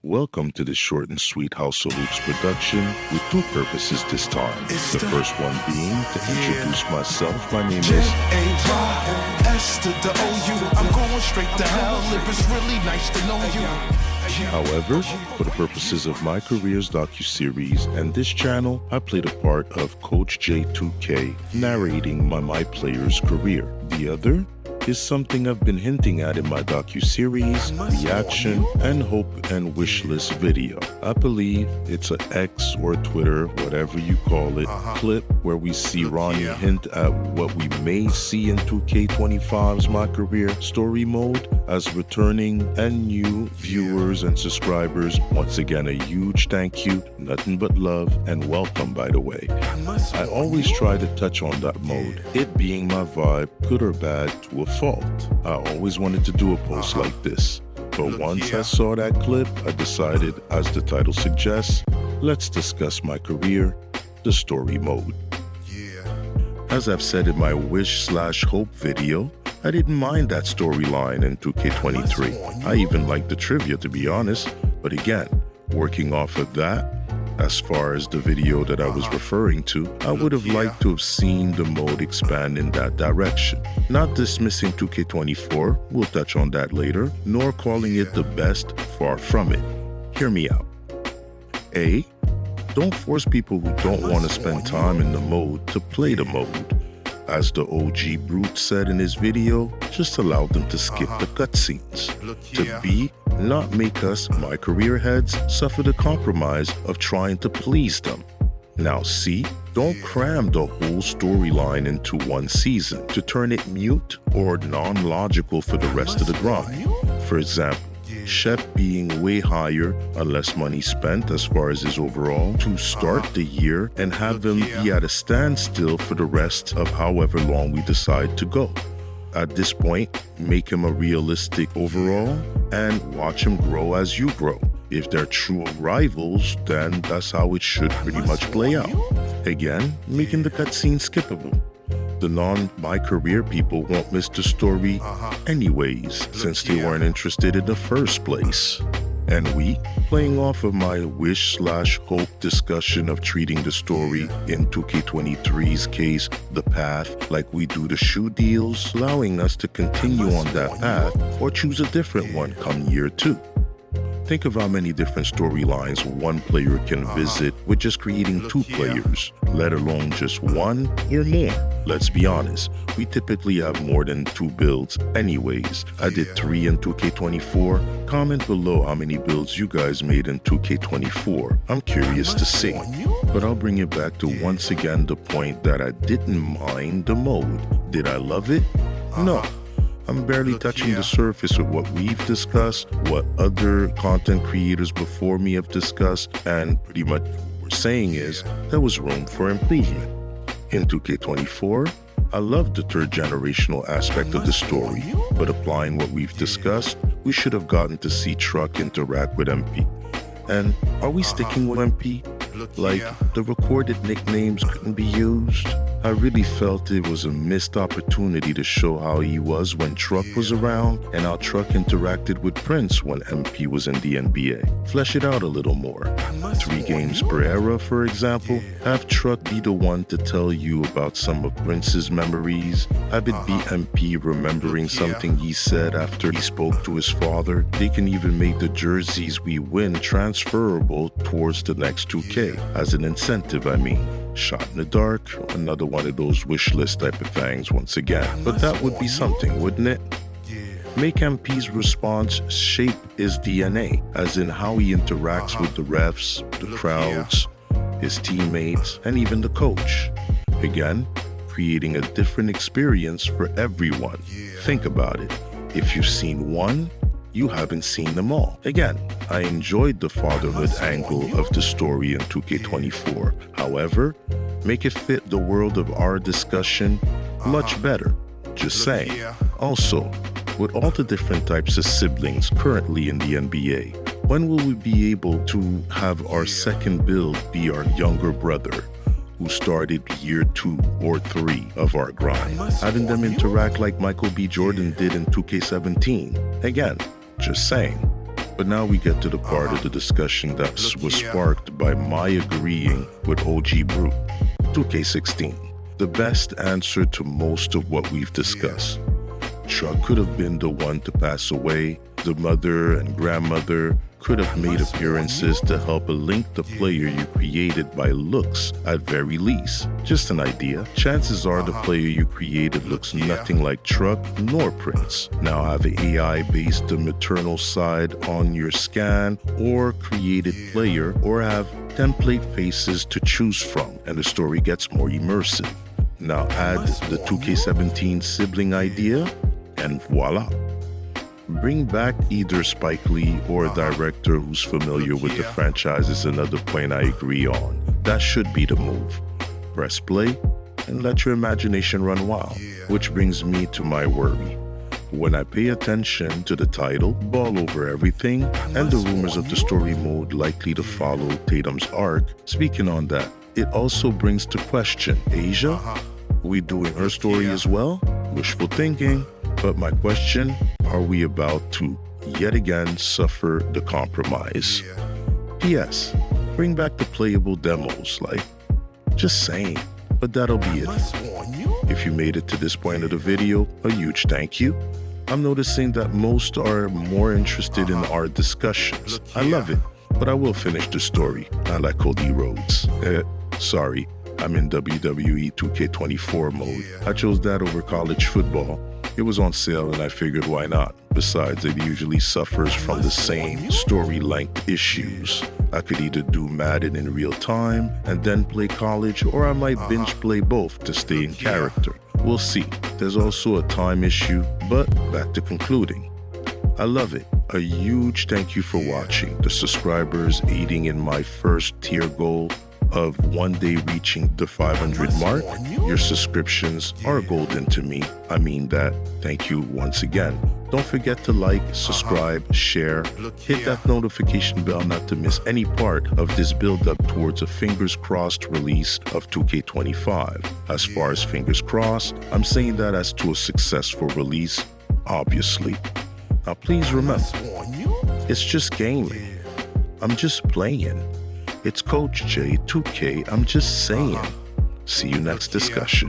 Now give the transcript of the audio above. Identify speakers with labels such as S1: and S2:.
S1: Welcome to this short and sweet House of Hoops production with two purposes this time. The first one being to introduce myself. My name is
S2: S to the O-U. I'm going straight to hell if it's really nice to know you.
S1: However, for the purposes of my career's docuseries and this channel, I played a part of Coach J2K narrating my player's career. The other is something I've been hinting at in my docuseries, reaction, and hope and wish list video. I believe it's an X or Twitter, whatever you call it, clip where we see Ronnie hint at what we may see in 2K25's My Career story mode. As returning and new viewers and subscribers, once again a huge thank you, nothing but love, and welcome by the way. I always try to touch on that mode, it being my vibe, good or bad, to a fault. I always wanted to do a post like this, but once I saw that clip, I decided, as the title suggests, let's discuss my career, the story mode. As I've said in my wish/hope video, I didn't mind that storyline in 2K23. I even liked the trivia, to be honest, but again, working off of that, as far as the video that I was referring to, I would have liked to have seen the mode expand in that direction. Not dismissing 2K24, we'll touch on that later, nor calling it the best, far from it. Hear me out. A. Don't force people who don't want to spend time in the mode to play the mode. As the OG Brute said in his video, just allow them to skip the cutscenes. To B, not make us, my career heads, suffer the compromise of trying to please them. Now C, don't cram the whole storyline into one season to turn it mute or non-logical for the rest of the grind. For example, Shep being way higher and less money spent as far as his overall to start the year and have him be at a standstill for the rest of however long we decide to go. At this point, make him a realistic overall and watch him grow as you grow. If they're true rivals, then that's how it should pretty much play out. Again, making the cutscene skippable. The non-My Career people won't miss the story anyways, since they weren't interested in the first place. And we, playing off of my wish/hope discussion of treating the story in 2K23's case, the path, like we do the shoe deals, allowing us to continue on that path or choose a different one come year 2. Think of how many different storylines one player can visit with just creating 2 players, let alone just 1 or more. Let's be honest, we typically have more than 2 builds anyways. I did 3 in 2K24. Comment below how many builds you guys made in 2K24. I'm curious to see. But I'll bring it back to once again the point that I didn't mind the mode. Did I love it? No. I'm barely touching the surface of what we've discussed, what other content creators before me have discussed, and pretty much what we're saying is there was room for improvement. In 2K24, I loved the third generational aspect of the story, but applying what we've discussed, we should have gotten to see Truck interact with MP. And are we sticking with MP? Like, the recorded nicknames couldn't be used? I really felt it was a missed opportunity to show how he was when Truck was around and how Truck interacted with Prince when MP was in the NBA. Flesh it out a little more. 3 games per era, for example. Have Truck be the one to tell you about some of Prince's memories. Have it be MP remembering something he said after he spoke to his father. They can even make the jerseys we win transferable towards the next 2K. As an incentive, I mean. Shot in the dark, another one of those wish list type of things once again. But that would be something, wouldn't it? Make MP's response shape his DNA, as in how he interacts with the refs, the crowds, his teammates, and even the coach. Again, creating a different experience for everyone. Think about it. If you've seen one, you haven't seen them all. Again, I enjoyed the fatherhood angle of the story in 2K24. However, make it fit the world of our discussion much better. Just saying. Also, with all the different types of siblings currently in the NBA, when will we be able to have our second build be our younger brother, who started year 2 or 3 of our grind, having them interact like Michael B. Jordan did in 2K17? Again, just saying. But now we get to the part of the discussion that was sparked by my agreeing with OG Brute. 2K16, the best answer to most of what we've discussed. Truck could have been the one to pass away. The mother and grandmother could have made appearances to help link the player you created by looks at very least. Just an idea. Chances are the player you created looks nothing like Truck nor Prince. Now have AI based the maternal side on your scan or created player, or have template faces to choose from, and the story gets more immersive. Now add the 2K17 sibling idea and voila. Bring back either Spike Lee or a director who's familiar with the franchise is another point I agree on. That should be the move. Press play and let your imagination run wild. Which brings me to my worry. When I pay attention to the title, Ball Over Everything, and the rumors of the story mode likely to follow Tatum's arc, speaking on that, it also brings to question, Asia? We doing her story as well? Wishful thinking. But my question, are we about to yet again suffer the compromise? P.S. Bring back the playable demos, just saying, but that'll be it. If you made it to this point of the video, a huge thank you. I'm noticing that most are more interested in our discussions. I love it, but I will finish the story, not like Cody Rhodes. Sorry, I'm in WWE 2K24 mode. I chose that over college football. It was on sale and I figured why not. Besides, it usually suffers from the same story length issues. I could either do Madden in real time and then play college, or I might binge play both to stay in character. We'll see. There's also a time issue, but back to concluding. I love it. A huge thank you for watching. The subscribers aiding in my first tier goal of one day reaching the 500 mark. Your subscriptions are golden to me. I mean that. Thank you once again. Don't forget to like, subscribe, share, hit that notification bell not to miss any part of this build up towards a fingers crossed release of 2K25. As far as fingers crossed, I'm saying that as to a successful release, obviously. Now please remember, it's just gaming. I'm just playing. It's Coach J 2K, I'm just saying. See you next discussion.